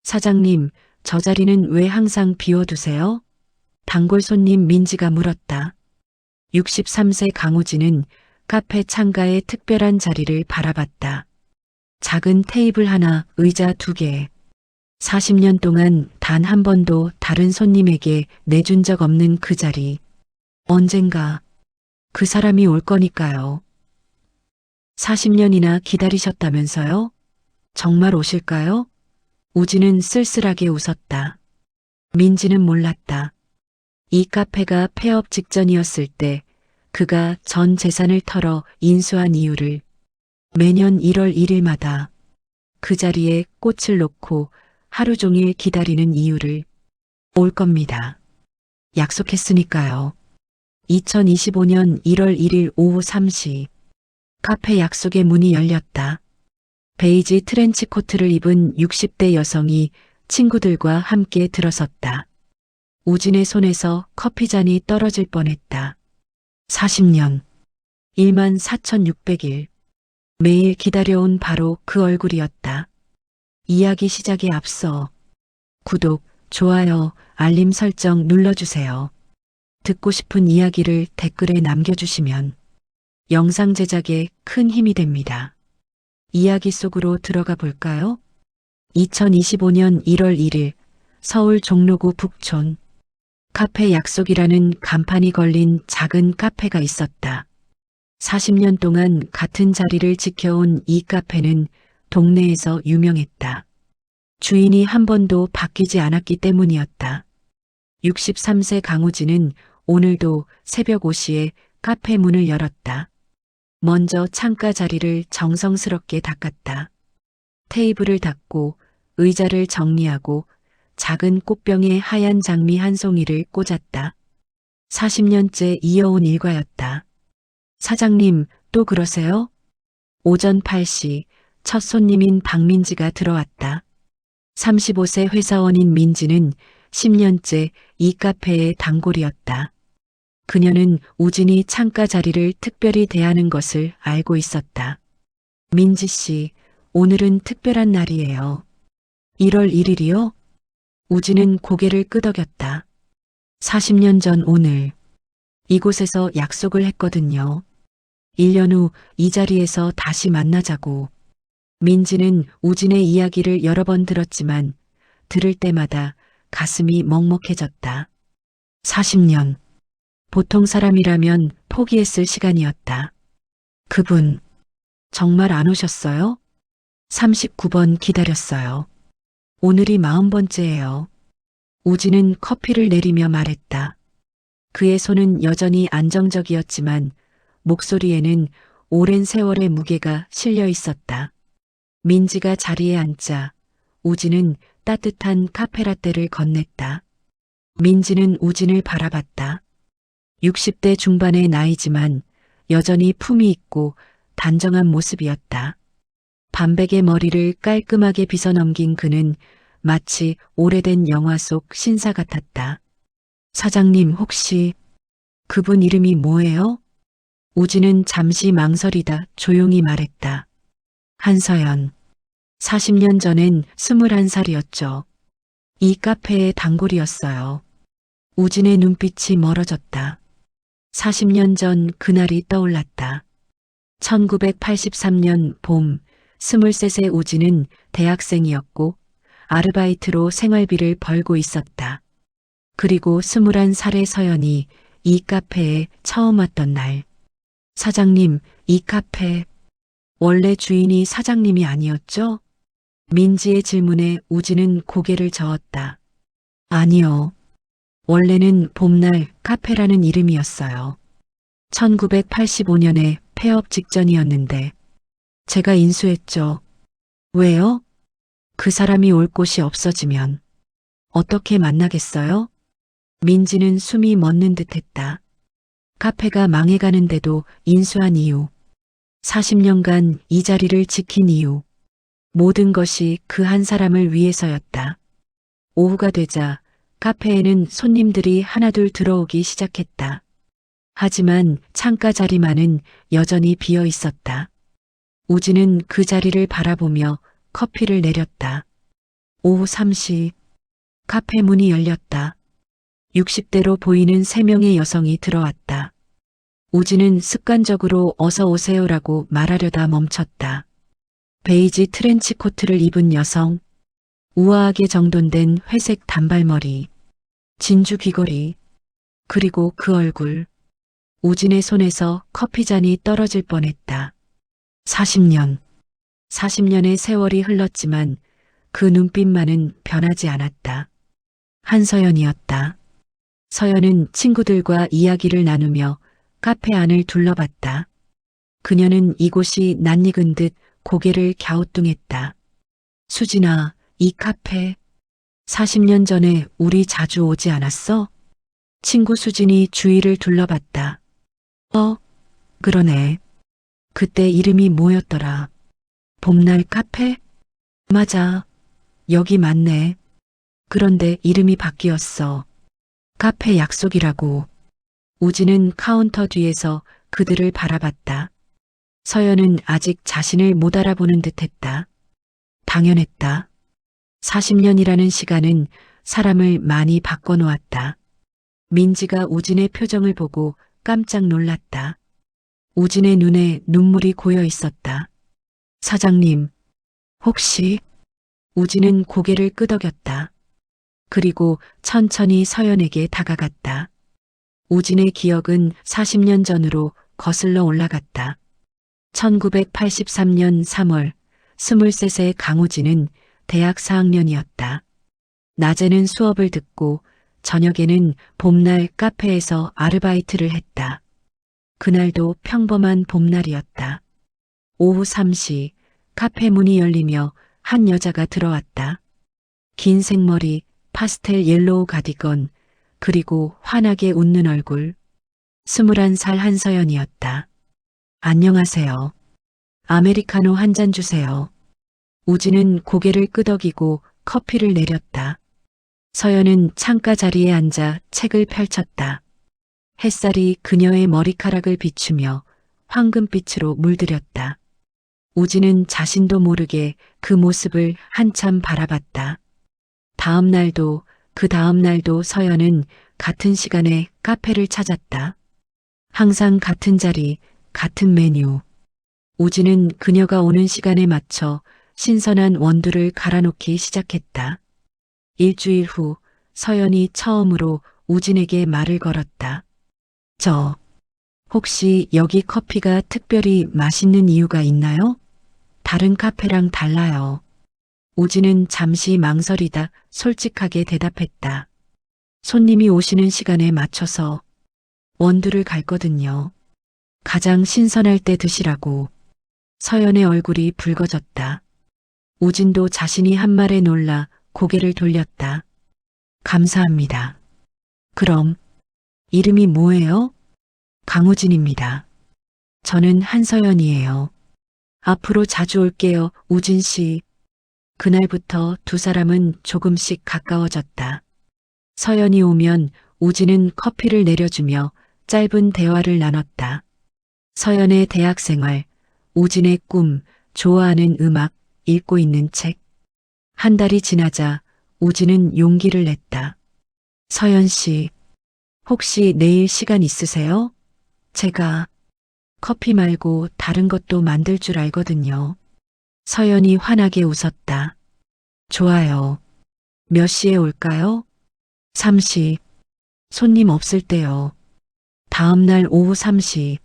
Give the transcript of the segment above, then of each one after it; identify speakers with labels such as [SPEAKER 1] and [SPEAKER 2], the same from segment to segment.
[SPEAKER 1] 사장님, 저 자리는 왜 항상 비워두세요? 단골 손님 민지가 물었다. 63세 강우진은 카페 창가의 특별한 자리를 바라봤다. 작은 테이블 하나, 의자 2개. 40년 동안 단 한 번도 다른 손님에게 내준 적 없는 그 자리. 언젠가 그 사람이 올 거니까요. 40년이나 기다리셨다면서요? 정말 오실까요? 우진은 쓸쓸하게 웃었다. 민지는 몰랐다. 이 카페가 폐업 직전이었을 때 그가 전 재산을 털어 인수한 이유를. 매년 1월 1일마다 그 자리에 꽃을 놓고 하루 종일 기다리는 이유를. 올 겁니다. 약속했으니까요. 2025년 1월 1일 오후 3시 카페 약속의 문이 열렸다. 베이지 트렌치 코트를 입은 60대 여성이 친구들과 함께 들어섰다. 우진의 손에서 커피잔이 떨어질 뻔했다. 40년, 14,600일. 매일 기다려온 바로 그 얼굴이었다. 이야기 시작에 앞서 구독, 좋아요, 알림 설정 눌러주세요. 듣고 싶은 이야기를 댓글에 남겨주시면 영상 제작에 큰 힘이 됩니다. 이야기 속으로 들어가 볼까요? 2025년 1월 1일 서울 종로구 북촌 카페 약속이라는 간판이 걸린 작은 카페가 있었다. 40년 동안 같은 자리를 지켜온 이 카페는 동네에서 유명했다. 주인이 한 번도 바뀌지 않았기 때문이었다. 63세 강우진은 오늘도 새벽 5시에 카페 문을 열었다. 먼저 창가 자리를 정성스럽게 닦았다. 테이블을 닦고 의자를 정리하고 작은 꽃병에 하얀 장미 한 송이를 꽂았다. 40년째 이어온 일과였다. 사장님, 또 그러세요? 오전 8시 첫 손님인 박민지가 들어왔다. 35세 회사원인 민지는 10년째 이 카페의 단골이었다. 그녀는 우진이 창가 자리를 특별히 대하는 것을 알고 있었다. 민지 씨, 오늘은 특별한 날이에요. 1월 1일이요? 우진은 고개를 끄덕였다. 40년 전 오늘 이곳에서 약속을 했거든요. 1년 후 이 자리에서 다시 만나자고. 민지는 우진의 이야기를 여러 번 들었지만 들을 때마다 가슴이 먹먹해졌다. 40년. 보통 사람이라면 포기했을 시간이었다. 그분, 정말 안 오셨어요? 39번 기다렸어요. 오늘이 40번째예요. 우진은 커피를 내리며 말했다. 그의 손은 여전히 안정적이었지만 목소리에는 오랜 세월의 무게가 실려 있었다. 민지가 자리에 앉자 우진은 따뜻한 카페라떼를 건넸다. 민지는 우진을 바라봤다. 60대 중반의 나이지만 여전히 품이 있고 단정한 모습이었다. 반백의 머리를 깔끔하게 빗어넘긴 그는 마치 오래된 영화 속 신사 같았다. 사장님, 혹시 그분 이름이 뭐예요? 우진은 잠시 망설이다 조용히 말했다. 한서연. 40년 전엔 21살이었죠. 이 카페의 단골이었어요. 우진의 눈빛이 멀어졌다. 40년 전 그날이 떠올랐다. 1983년 봄 23세 우진은 대학생이었고 아르바이트로 생활비를 벌고 있었다. 그리고 21살의 서연이 이 카페에 처음 왔던 날. 사장님, 이 카페 원래 주인이 사장님이 아니었죠? 민지의 질문에 우진은 고개를 저었다. 아니요. 원래는 봄날 카페라는 이름이었어요. 1985년에 폐업 직전이었는데 제가 인수했죠. 왜요? 그 사람이 올 곳이 없어지면 어떻게 만나겠어요? 민지는 숨이 멎는 듯했다. 카페가 망해가는데도 인수한 이유, 40년간 이 자리를 지킨 이유, 모든 것이 그 한 사람을 위해서였다. 오후가 되자 카페에는 손님들이 하나둘 들어오기 시작했다. 하지만 창가 자리만은 여전히 비어 있었다. 우진은 그 자리를 바라보며 커피를 내렸다. 오후 3시 카페 문이 열렸다. 60대로 보이는 3명의 여성이 들어왔다. 우진은 습관적으로 어서 오세요라고 말하려다 멈췄다. 베이지 트렌치 코트를 입은 여성, 우아하게 정돈된 회색 단발머리, 진주 귀걸이, 그리고 그 얼굴. 우진의 손에서 커피잔이 떨어질 뻔했다. 40년의 세월이 흘렀지만 그 눈빛만은 변하지 않았다. 한서연이었다. 서연은 친구들과 이야기를 나누며 카페 안을 둘러봤다. 그녀는 이곳이 낯익은 듯 고개를 갸우뚱했다. 수진아, 이 카페 40년 전에 우리 자주 오지 않았어? 친구 수진이 주위를 둘러봤다. 그러네. 그때 이름이 뭐였더라? 봄날 카페? 맞아. 여기 맞네. 그런데 이름이 바뀌었어. 카페 약속이라고. 우진은 카운터 뒤에서 그들을 바라봤다. 서연은 아직 자신을 못 알아보는 듯했다. 당연했다. 40년이라는 시간은 사람을 많이 바꿔놓았다. 민지가 우진의 표정을 보고 깜짝 놀랐다. 우진의 눈에 눈물이 고여 있었다. 사장님, 혹시? 우진은 고개를 끄덕였다. 그리고 천천히 서연에게 다가갔다. 우진의 기억은 40년 전으로 거슬러 올라갔다. 1983년 3월 23세 강우진은 대학 4학년이었다. 낮에는 수업을 듣고 저녁에는 봄날 카페에서 아르바이트를 했다. 그날도 평범한 봄날이었다. 오후 3시 카페 문이 열리며 한 여자가 들어왔다. 긴 생머리, 파스텔 옐로우 가디건, 그리고 환하게 웃는 얼굴. 21살 한서연이었다. 안녕하세요. 아메리카노 한 잔 주세요. 우진은 고개를 끄덕이고 커피를 내렸다. 서연은 창가 자리에 앉아 책을 펼쳤다. 햇살이 그녀의 머리카락을 비추며 황금빛으로 물들였다. 우진은 자신도 모르게 그 모습을 한참 바라봤다. 다음 날도 그 다음 날도 서연은 같은 시간에 카페를 찾았다. 항상 같은 자리, 같은 메뉴. 우진은 그녀가 오는 시간에 맞춰 신선한 원두를 갈아놓기 시작했다. 일주일 후 서연이 처음으로 우진에게 말을 걸었다. 혹시 여기 커피가 특별히 맛있는 이유가 있나요? 다른 카페랑 달라요. 우진은 잠시 망설이다 솔직하게 대답했다. 손님이 오시는 시간에 맞춰서 원두를 갈거든요. 가장 신선할 때 드시라고. 서연의 얼굴이 붉어졌다. 우진도 자신이 한 말에 놀라 고개를 돌렸다. 감사합니다. 그럼 이름이 뭐예요? 강우진입니다. 저는 한서연이에요. 앞으로 자주 올게요, 우진 씨. 그날부터 두 사람은 조금씩 가까워졌다. 서연이 오면 우진은 커피를 내려주며 짧은 대화를 나눴다. 서연의 대학 생활, 우진의 꿈, 좋아하는 음악, 읽고 있는 책. 한 달이 지나자 우진은 용기를 냈다. 서연 씨, 혹시 내일 시간 있으세요? 제가 커피 말고 다른 것도 만들 줄 알거든요. 서연이 환하게 웃었다. 좋아요. 몇 시에 올까요? 3시. 손님 없을 때요. 다음 날 오후 3시.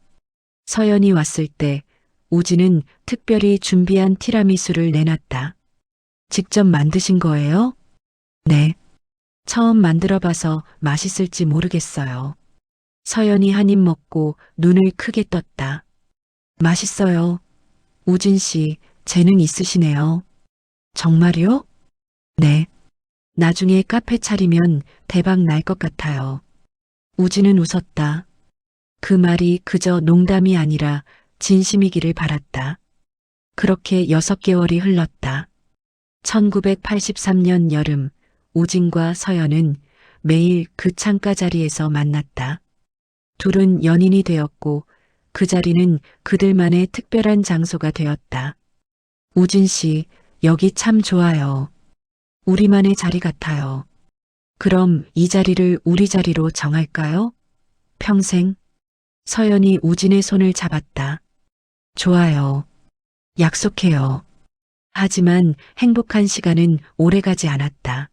[SPEAKER 1] 서연이 왔을 때 우진은 특별히 준비한 티라미수를 내놨다. 직접 만드신 거예요? 네. 처음 만들어 봐서 맛있을지 모르겠어요. 서연이 한 입 먹고 눈을 크게 떴다. 맛있어요. 우진 씨, 재능 있으시네요. 정말요? 네. 나중에 카페 차리면 대박 날 것 같아요. 우진은 웃었다. 그 말이 그저 농담이 아니라 진심이기를 바랐다. 그렇게 6개월이 흘렀다. 1983년 여름, 우진과 서연은 매일 그 창가 자리에서 만났다. 둘은 연인이 되었고 그 자리는 그들만의 특별한 장소가 되었다. 우진 씨, 여기 참 좋아요. 우리만의 자리 같아요. 그럼 이 자리를 우리 자리로 정할까요? 평생? 서연이 우진의 손을 잡았다. 좋아요. 약속해요. 하지만 행복한 시간은 오래가지 않았다.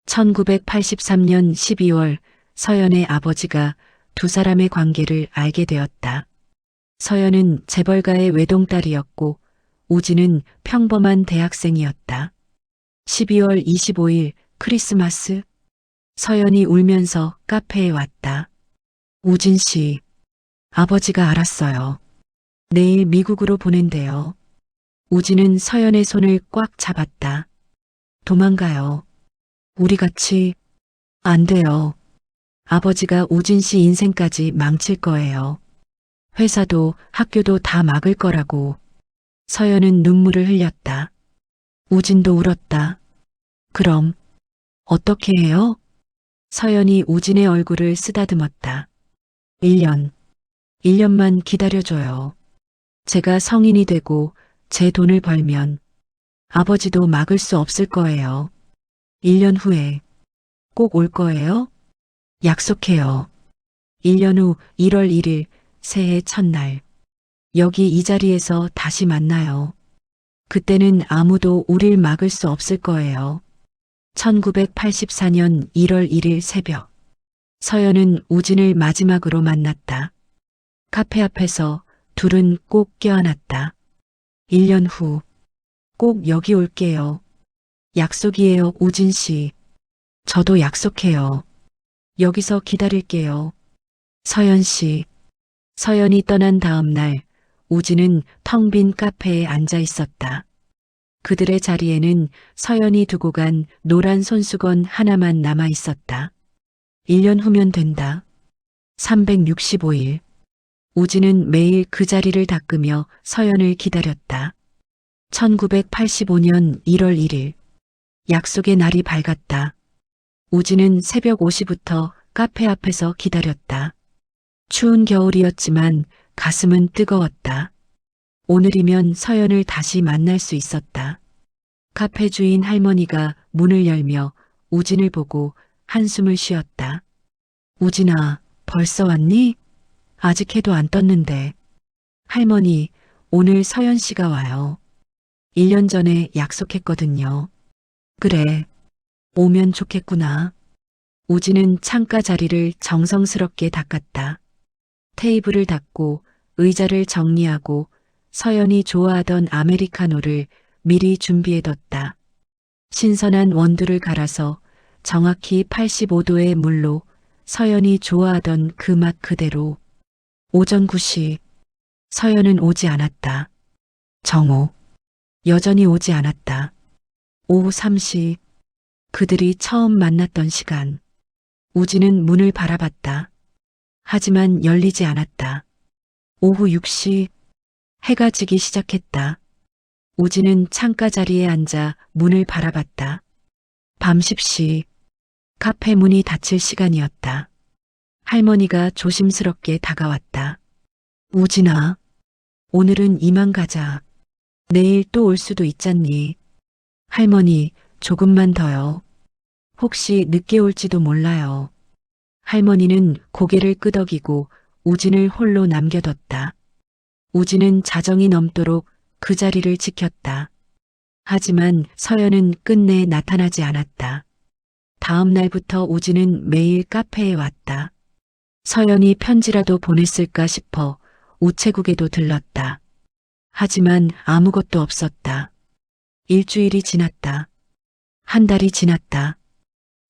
[SPEAKER 1] 1983년 12월 서연의 아버지가 두 사람의 관계를 알게 되었다. 서연은 재벌가의 외동딸이었고 우진은 평범한 대학생이었다. 12월 25일 크리스마스, 서연이 울면서 카페에 왔다. 우진 씨, 아버지가 알았어요. 내일 미국으로 보낸대요. 우진은 서연의 손을 꽉 잡았다. 도망가요. 우리 같이. 안 돼요. 아버지가 우진 씨 인생까지 망칠 거예요. 회사도 학교도 다 막을 거라고. 서연은 눈물을 흘렸다. 우진도 울었다. 그럼 어떻게 해요? 서연이 우진의 얼굴을 쓰다듬었다. 1년. 1년만 기다려줘요. 제가 성인이 되고 제 돈을 벌면 아버지도 막을 수 없을 거예요. 1년 후에 꼭 올 거예요? 약속해요. 1년 후 1월 1일 새해 첫날. 여기 이 자리에서 다시 만나요. 그때는 아무도 우릴 막을 수 없을 거예요. 1984년 1월 1일 새벽. 서연은 우진을 마지막으로 만났다. 카페 앞에서 둘은 꼭 껴안았다. 1년 후 꼭 여기 올게요. 약속이에요, 우진 씨. 저도 약속해요. 여기서 기다릴게요. 서연 씨. 서연이 떠난 다음 날 우진은 텅 빈 카페에 앉아 있었다. 그들의 자리에는 서연이 두고 간 노란 손수건 하나만 남아 있었다. 1년 후면 된다. 365일. 우진은 매일 그 자리를 닦으며 서연을 기다렸다. 1985년 1월 1일. 약속의 날이 밝았다. 우진은 새벽 5시부터 카페 앞에서 기다렸다. 추운 겨울이었지만 가슴은 뜨거웠다. 오늘이면 서연을 다시 만날 수 있었다. 카페 주인 할머니가 문을 열며 우진을 보고 한숨을 쉬었다. 우진아, 벌써 왔니? 아직 해도 안 떴는데. 할머니, 오늘 서연 씨가 와요. 1년 전에 약속했거든요. 그래, 오면 좋겠구나. 우진은 창가 자리를 정성스럽게 닦았다. 테이블을 닦고 의자를 정리하고 서연이 좋아하던 아메리카노를 미리 준비해뒀다. 신선한 원두를 갈아서 정확히 85도의 물로 서연이 좋아하던 그 맛 그대로. 오전 9시. 서연은 오지 않았다. 정오. 여전히 오지 않았다. 오후 3시. 그들이 처음 만났던 시간. 우진은 문을 바라봤다. 하지만 열리지 않았다. 오후 6시. 해가 지기 시작했다. 우진은 창가 자리에 앉아 문을 바라봤다. 밤 10시. 카페 문이 닫힐 시간이었다. 할머니가 조심스럽게 다가왔다. 우진아, 오늘은 이만 가자. 내일 또 올 수도 있잖니. 할머니, 조금만 더요. 혹시 늦게 올지도 몰라요. 할머니는 고개를 끄덕이고 우진을 홀로 남겨뒀다. 우진은 자정이 넘도록 그 자리를 지켰다. 하지만 서연은 끝내 나타나지 않았다. 다음 날부터 우진은 매일 카페에 왔다. 서연이 편지라도 보냈을까 싶어 우체국에도 들렀다. 하지만 아무것도 없었다. 일주일이 지났다. 한 달이 지났다.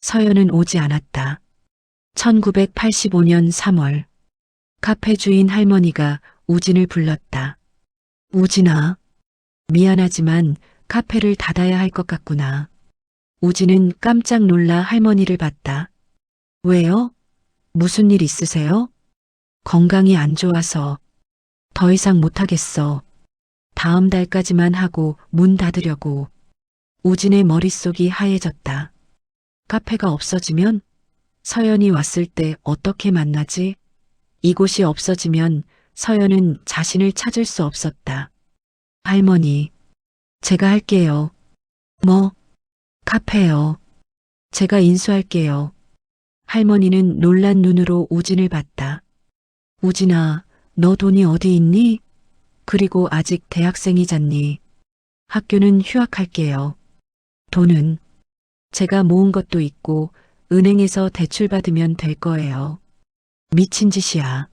[SPEAKER 1] 서연은 오지 않았다. 1985년 3월. 카페 주인 할머니가 우진을 불렀다. 우진아, 미안하지만 카페를 닫아야 할 것 같구나. 우진은 깜짝 놀라 할머니를 봤다. 왜요? 무슨 일 있으세요? 건강이 안 좋아서. 더 이상 못하겠어. 다음 달까지만 하고 문 닫으려고. 우진의 머릿속이 하얘졌다. 카페가 없어지면? 서연이 왔을 때 어떻게 만나지? 이곳이 없어지면 서연은 자신을 찾을 수 없었다. 할머니, 제가 할게요. 뭐? 카페요. 제가 인수할게요. 할머니는 놀란 눈으로 우진을 봤다. 우진아, 너 돈이 어디 있니? 그리고 아직 대학생이잖니. 학교는 휴학할게요. 돈은 제가 모은 것도 있고 은행에서 대출 받으면 될 거예요. 미친 짓이야.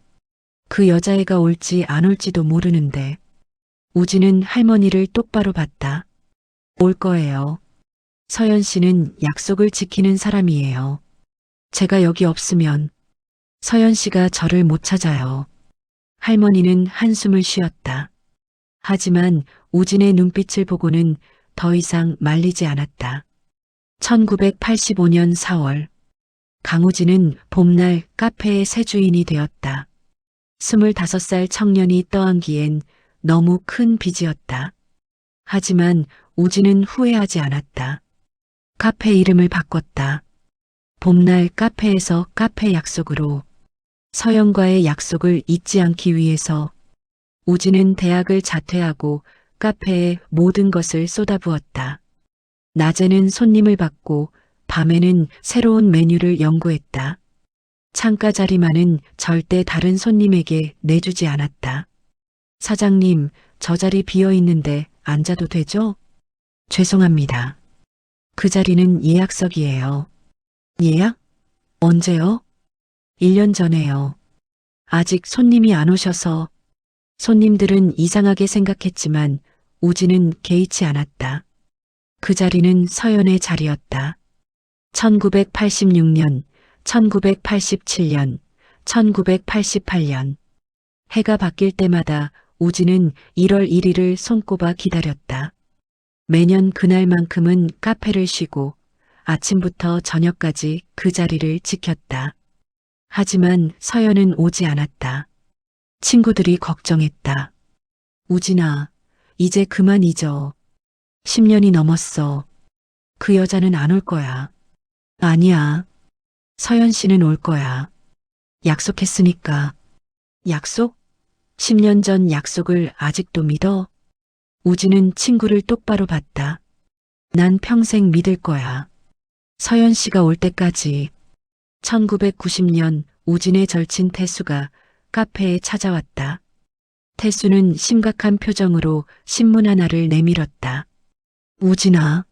[SPEAKER 1] 그 여자애가 올지 안 올지도 모르는데. 우진은 할머니를 똑바로 봤다. 올 거예요. 서연 씨는 약속을 지키는 사람이에요. 제가 여기 없으면 서연 씨가 저를 못 찾아요. 할머니는 한숨을 쉬었다. 하지만 우진의 눈빛을 보고는 더 이상 말리지 않았다. 1985년 4월, 강우진은 봄날 카페의 새 주인이 되었다. 25살 청년이 떠안기엔 너무 큰 빚이었다. 하지만 우진은 후회하지 않았다. 카페 이름을 바꿨다. 봄날 카페에서 카페 약속으로. 서연과의 약속을 잊지 않기 위해서 우진은 대학을 자퇴하고 카페에 모든 것을 쏟아부었다. 낮에는 손님을 받고 밤에는 새로운 메뉴를 연구했다. 창가 자리만은 절대 다른 손님에게 내주지 않았다. 사장님, 저 자리 비어 있는데 앉아도 되죠? 죄송합니다. 그 자리는 예약석이에요. 예약? 언제요? 1년 전에요. 아직 손님이 안 오셔서. 손님들은 이상하게 생각했지만 우진은 개의치 않았다. 그 자리는 서연의 자리였다. 1986년, 1987년, 1988년. 해가 바뀔 때마다 우진은 1월 1일을 손꼽아 기다렸다. 매년 그날만큼은 카페를 쉬고 아침부터 저녁까지 그 자리를 지켰다. 하지만 서연은 오지 않았다. 친구들이 걱정했다. 우진아, 이제 그만 잊어. 10년이 넘었어. 그 여자는 안 올 거야. 아니야. 서연 씨는 올 거야. 약속했으니까. 약속? 10년 전 약속을 아직도 믿어? 우진은 친구를 똑바로 봤다. 난 평생 믿을 거야. 서연 씨가 올 때까지. 1990년 우진의 절친 태수가 카페에 찾아왔다. 태수는 심각한 표정으로 신문 하나를 내밀었다. 우진아,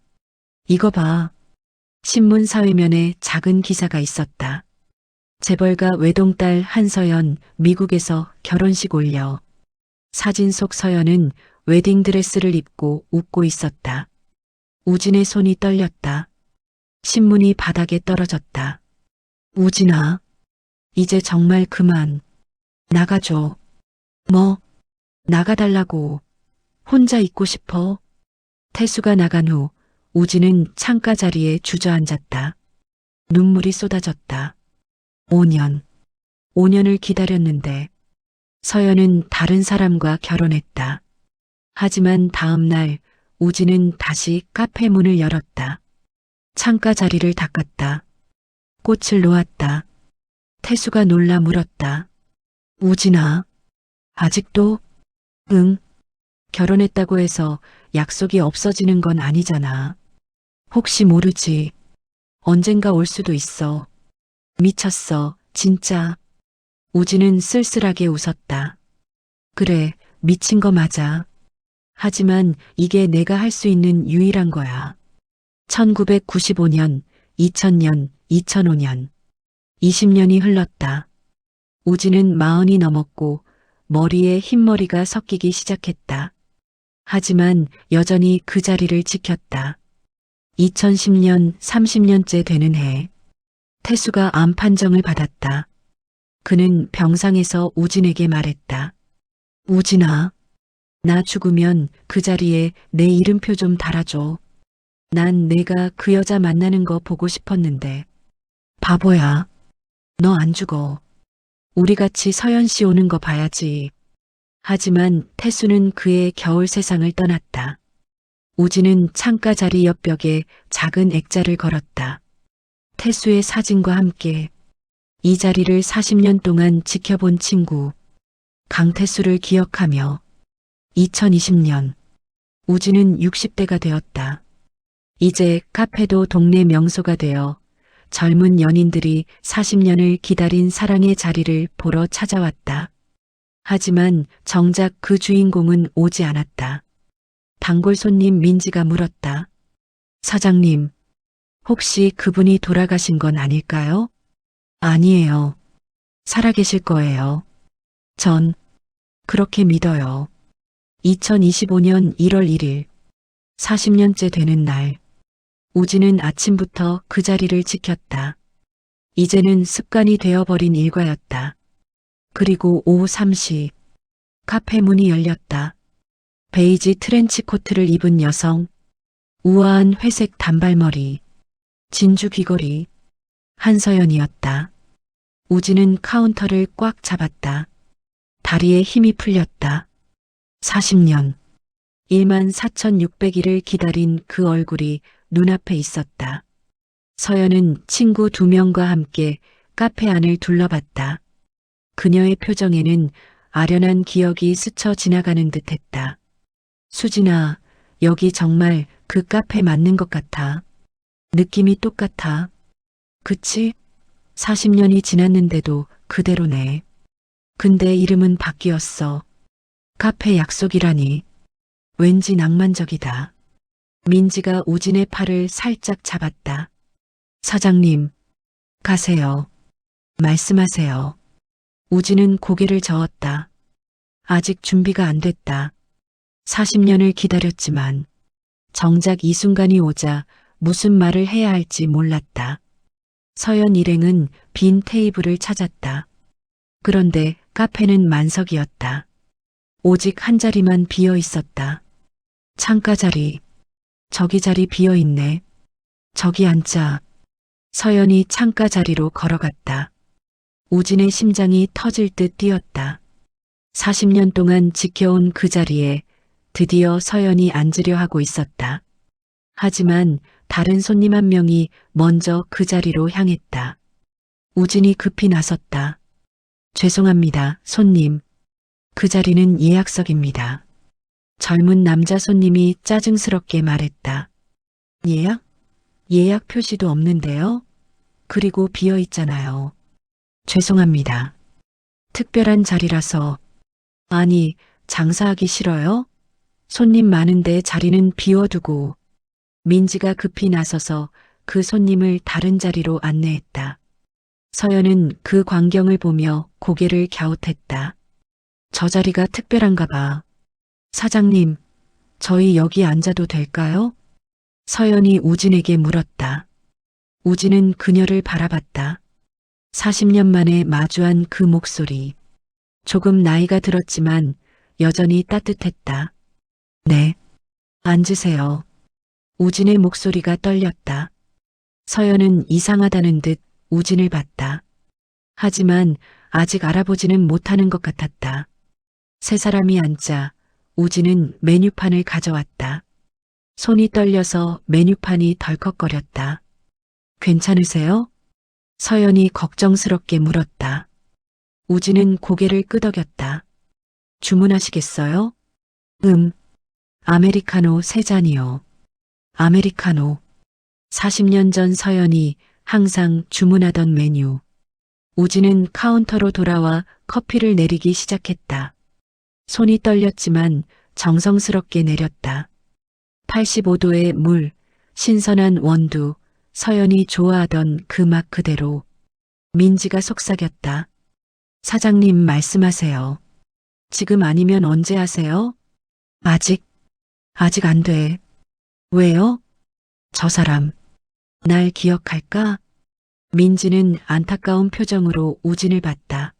[SPEAKER 1] 이거 봐. 신문 사회면에 작은 기사가 있었다. 재벌가 외동딸 한서연 미국에서 결혼식 올려. 사진 속 서연은 웨딩드레스를 입고 웃고 있었다. 우진의 손이 떨렸다. 신문이 바닥에 떨어졌다. 우진아, 이제 정말 그만. 나가줘. 뭐? 나가달라고. 혼자 있고 싶어. 태수가 나간 후 우진은 창가 자리에 주저앉았다. 눈물이 쏟아졌다. 5년. 5년을 기다렸는데 서연은 다른 사람과 결혼했다. 하지만 다음 날 우진은 다시 카페 문을 열었다. 창가 자리를 닦았다. 꽃을 놓았다. 태수가 놀라 물었다. 우진아, 아직도? 응. 결혼했다고 해서 약속이 없어지는 건 아니잖아. 혹시 모르지. 언젠가 올 수도 있어. 미쳤어, 진짜. 우진은 쓸쓸하게 웃었다. 그래, 미친 거 맞아. 하지만 이게 내가 할 수 있는 유일한 거야. 1995년, 2000년, 2005년. 20년이 흘렀다. 우진은 40이 넘었고 머리에 흰머리가 섞이기 시작했다. 하지만 여전히 그 자리를 지켰다. 2010년 30년째 되는 해, 태수가 암 판정을 받았다. 그는 병상에서 우진에게 말했다. 우진아, 나 죽으면 그 자리에 내 이름표 좀 달아줘. 난 내가 그 여자 만나는 거 보고 싶었는데. 바보야. 너 안 죽어. 우리 같이 서연 씨 오는 거 봐야지. 하지만 태수는 그의 겨울 세상을 떠났다. 우진은 창가 자리 옆 벽에 작은 액자를 걸었다. 태수의 사진과 함께 이 자리를 40년 동안 지켜본 친구 강태수를 기억하며. 2020년 우진은 60대가 되었다. 이제 카페도 동네 명소가 되어 젊은 연인들이 40년을 기다린 사랑의 자리를 보러 찾아왔다. 하지만 정작 그 주인공은 오지 않았다. 단골 손님 민지가 물었다. 사장님, 혹시 그분이 돌아가신 건 아닐까요? 아니에요. 살아계실 거예요. 전 그렇게 믿어요. 2025년 1월 1일, 40년째 되는 날, 우진은 아침부터 그 자리를 지켰다. 이제는 습관이 되어버린 일과였다. 그리고 오후 3시, 카페 문이 열렸다. 베이지 트렌치 코트를 입은 여성, 우아한 회색 단발머리, 진주 귀걸이, 한서연이었다. 우진은 카운터를 꽉 잡았다. 다리에 힘이 풀렸다. 40년, 14,600일을 기다린 그 얼굴이 눈앞에 있었다. 서연은 친구 2명과 함께 카페 안을 둘러봤다. 그녀의 표정에는 아련한 기억이 스쳐 지나가는 듯했다. 수진아, 여기 정말 그 카페 맞는 것 같아. 느낌이 똑같아. 그치? 40년이 지났는데도 그대로네. 근데 이름은 바뀌었어. 카페 약속이라니. 왠지 낭만적이다. 민지가 우진의 팔을 살짝 잡았다. 사장님, 가세요. 말씀하세요. 우진은 고개를 저었다. 아직 준비가 안 됐다. 40년을 기다렸지만 정작 이 순간이 오자 무슨 말을 해야 할지 몰랐다. 서연 일행은 빈 테이블을 찾았다. 그런데 카페는 만석이었다. 오직 한 자리만 비어 있었다. 창가 자리. 저기 자리 비어 있네. 저기 앉자. 서연이 창가 자리로 걸어갔다. 우진의 심장이 터질 듯 뛰었다. 40년 동안 지켜온 그 자리에 드디어 서연이 앉으려 하고 있었다. 하지만 다른 손님 한 명이 먼저 그 자리로 향했다. 우진이 급히 나섰다. 죄송합니다, 손님. 그 자리는 예약석입니다. 젊은 남자 손님이 짜증스럽게 말했다. 예약? 예약 표시도 없는데요? 그리고 비어 있잖아요. 죄송합니다. 특별한 자리라서. 아니, 장사하기 싫어요? 손님 많은데 자리는 비워두고. 민지가 급히 나서서 그 손님을 다른 자리로 안내했다. 서연은 그 광경을 보며 고개를 갸웃했다. 저 자리가 특별한가 봐. 사장님, 저희 여기 앉아도 될까요? 서연이 우진에게 물었다. 우진은 그녀를 바라봤다. 40년 만에 마주한 그 목소리. 조금 나이가 들었지만 여전히 따뜻했다. 네, 앉으세요. 우진의 목소리가 떨렸다. 서연은 이상하다는 듯 우진을 봤다. 하지만 아직 알아보지는 못하는 것 같았다. 세 사람이 앉자 우진은 메뉴판을 가져왔다. 손이 떨려서 메뉴판이 덜컥거렸다. 괜찮으세요? 서연이 걱정스럽게 물었다. 우진은 고개를 끄덕였다. 주문하시겠어요? 아메리카노 3잔이요. 아메리카노. 40년 전 서연이 항상 주문하던 메뉴. 우진은 카운터로 돌아와 커피를 내리기 시작했다. 손이 떨렸지만 정성스럽게 내렸다. 85도의 물, 신선한 원두, 서연이 좋아하던 그 맛 그대로. 민지가 속삭였다. 사장님 말씀하세요. 지금 아니면 언제 하세요? 아직 안 돼. 왜요? 저 사람, 날 기억할까? 민지는 안타까운 표정으로 우진을 봤다.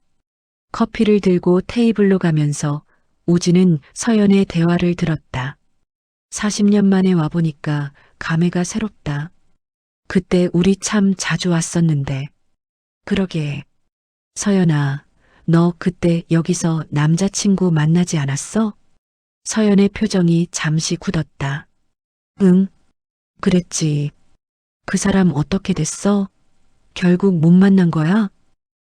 [SPEAKER 1] 커피를 들고 테이블로 가면서 우진은 서연의 대화를 들었다. 40년 만에 와보니까 감회가 새롭다. 그때 우리 참 자주 왔었는데. 그러게. 서연아, 너 그때 여기서 남자친구 만나지 않았어? 서연의 표정이 잠시 굳었다. 응, 그랬지. 그 사람 어떻게 됐어? 결국 못 만난 거야?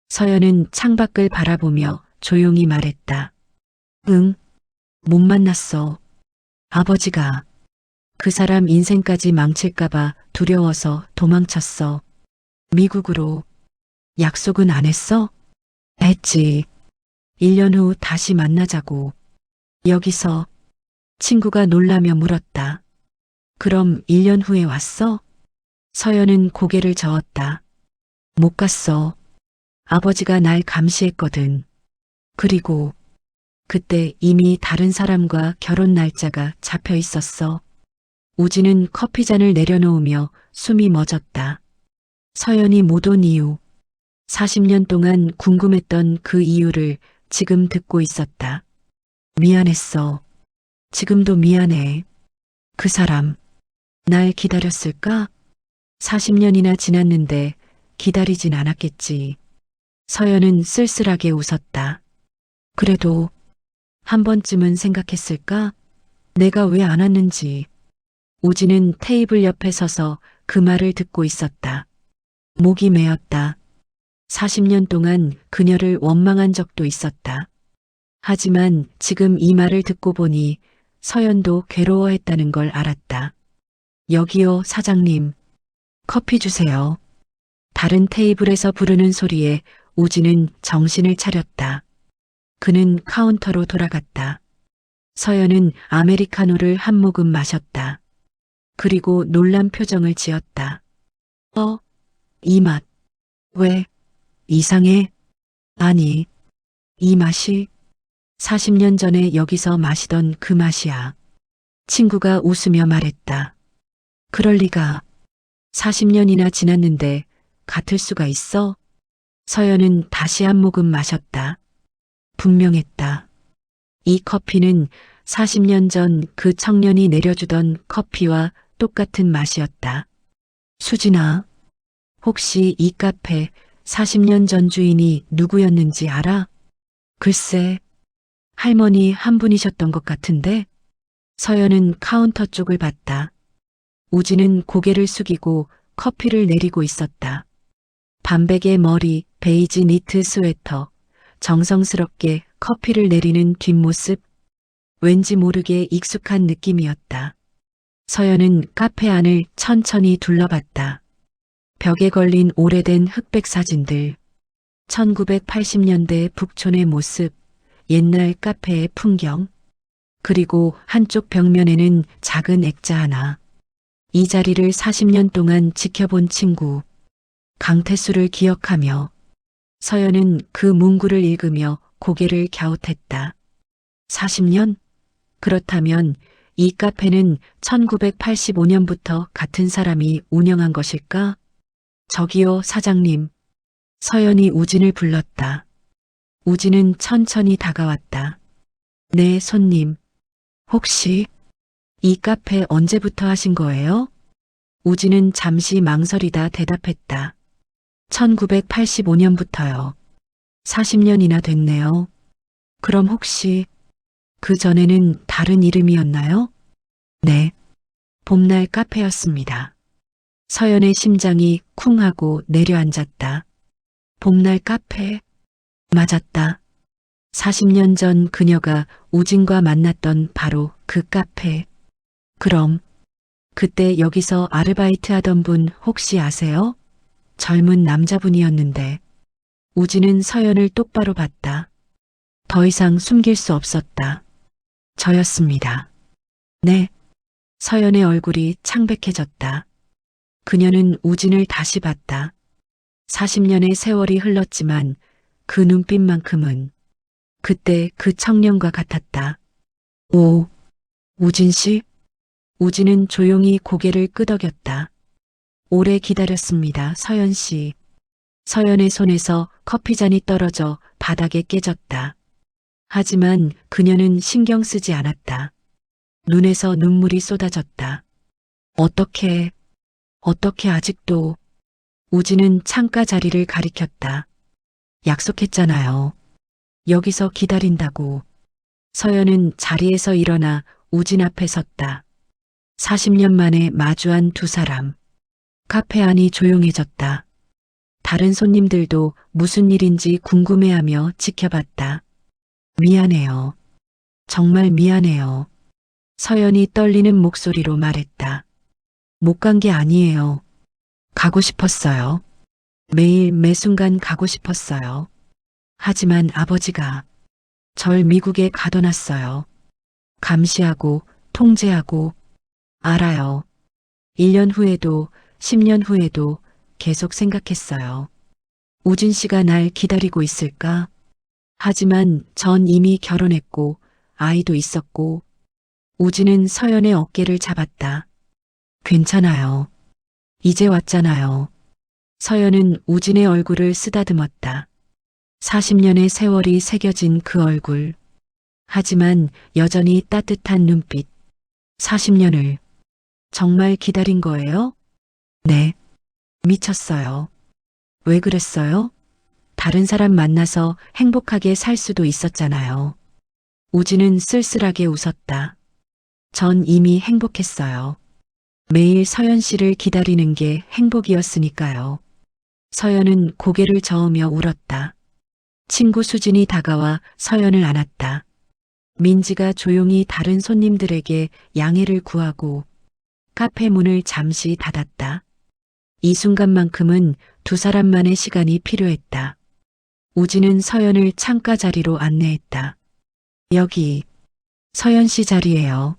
[SPEAKER 1] 서연은 창밖을 바라보며 조용히 말했다. 응, 못 만났어. 아버지가 그 사람 인생까지 망칠까봐 두려워서 도망쳤어. 미국으로. 약속은 안 했어? 했지. 1년 후 다시 만나자고. 여기서. 친구가 놀라며 물었다. 그럼 1년 후에 왔어? 서연은 고개를 저었다. 못 갔어. 아버지가 날 감시했거든. 그리고 그때 이미 다른 사람과 결혼 날짜가 잡혀 있었어. 우진은 커피잔을 내려놓으며 숨이 멎었다. 서연이 못 온 이유. 40년 동안 궁금했던 그 이유를 지금 듣고 있었다. 미안했어. 지금도 미안해. 그 사람, 날 기다렸을까? 40년이나 지났는데 기다리진 않았겠지. 서연은 쓸쓸하게 웃었다. 그래도 한 번쯤은 생각했을까? 내가 왜 안 왔는지. 우진은 테이블 옆에 서서 그 말을 듣고 있었다. 목이 메었다. 40년 동안 그녀를 원망한 적도 있었다. 하지만 지금 이 말을 듣고 보니 서연도 괴로워했다는 걸 알았다. 여기요, 사장님. 커피 주세요. 다른 테이블에서 부르는 소리에 우진은 정신을 차렸다. 그는 카운터로 돌아갔다. 서연은 아메리카노를 한 모금 마셨다. 그리고 놀란 표정을 지었다. 이 맛. 왜? 이상해? 아니, 이 맛이 40년 전에 여기서 마시던 그 맛이야. 친구가 웃으며 말했다. 그럴 리가. 40년이나 지났는데 같을 수가 있어? 서연은 다시 한 모금 마셨다. 분명했다. 이 커피는 40년 전 그 청년이 내려주던 커피와 똑같은 맛이었다. 수진아, 혹시 이 카페 40년 전 주인이 누구였는지 알아? 글쎄, 할머니 한 분이셨던 것 같은데? 서연은 카운터 쪽을 봤다. 우진은 고개를 숙이고 커피를 내리고 있었다. 반백의 머리, 베이지 니트 스웨터, 정성스럽게 커피를 내리는 뒷모습, 왠지 모르게 익숙한 느낌이었다. 서연은 카페 안을 천천히 둘러봤다. 벽에 걸린 오래된 흑백 사진들, 1980년대 북촌의 모습, 옛날 카페의 풍경, 그리고 한쪽 벽면에는 작은 액자 하나. 이 자리를 40년 동안 지켜본 친구, 강태수를 기억하며 서연은 그 문구를 읽으며 고개를 갸웃했다. 40년? 그렇다면 이 카페는 1985년부터 같은 사람이 운영한 것일까? 저기요, 사장님. 서연이 우진을 불렀다. 우진은 천천히 다가왔다. 네, 손님. 혹시 이 카페 언제부터 하신 거예요? 우진은 잠시 망설이다 대답했다. 1985년부터요. 40년이나 됐네요. 그럼 혹시 그 전에는 다른 이름이었나요? 네. 봄날 카페였습니다. 서연의 심장이 쿵 하고 내려앉았다. 봄날 카페? 맞았다. 40년 전 그녀가 우진과 만났던 바로 그 카페. 그럼 그때 여기서 아르바이트 하던 분 혹시 아세요? 젊은 남자분이었는데. 우진은 서연을 똑바로 봤다. 더 이상 숨길 수 없었다. 저였습니다. 네. 서연의 얼굴이 창백해졌다. 그녀는 우진을 다시 봤다. 40년의 세월이 흘렀지만 그 눈빛만큼은 그때 그 청년과 같았다. 오, 우진 씨? 우진은 조용히 고개를 끄덕였다. 오래 기다렸습니다, 서연 씨. 서연의 손에서 커피잔이 떨어져 바닥에 깨졌다. 하지만 그녀는 신경 쓰지 않았다. 눈에서 눈물이 쏟아졌다. 어떻게 아직도. 우진은 창가 자리를 가리켰다. 약속했잖아요. 여기서 기다린다고. 서연은 자리에서 일어나 우진 앞에 섰다. 40년 만에 마주한 두 사람. 카페 안이 조용해졌다. 다른 손님들도 무슨 일인지 궁금해하며 지켜봤다. 미안해요. 정말 미안해요. 서연이 떨리는 목소리로 말했다. 못 간 게 아니에요. 가고 싶었어요. 매일 매 순간 가고 싶었어요. 하지만 아버지가 절 미국에 가둬놨어요. 감시하고 통제하고. 알아요. 1년 후에도 10년 후에도 계속 생각했어요. 우진 씨가 날 기다리고 있을까? 하지만 전 이미 결혼했고 아이도 있었고. 우진은 서연의 어깨를 잡았다. 괜찮아요. 이제 왔잖아요. 서연은 우진의 얼굴을 쓰다듬었다. 40년의 세월이 새겨진 그 얼굴. 하지만 여전히 따뜻한 눈빛. 40년을 정말 기다린 거예요? 네. 미쳤어요. 왜 그랬어요? 다른 사람 만나서 행복하게 살 수도 있었잖아요. 우진은 쓸쓸하게 웃었다. 전 이미 행복했어요. 매일 서연 씨를 기다리는 게 행복이었으니까요. 서연은 고개를 저으며 울었다. 친구 수진이 다가와 서연을 안았다. 민지가 조용히 다른 손님들에게 양해를 구하고 카페 문을 잠시 닫았다. 이 순간만큼은 두 사람만의 시간이 필요했다. 우진은 서연을 창가 자리로 안내했다. 여기 서연 씨 자리예요.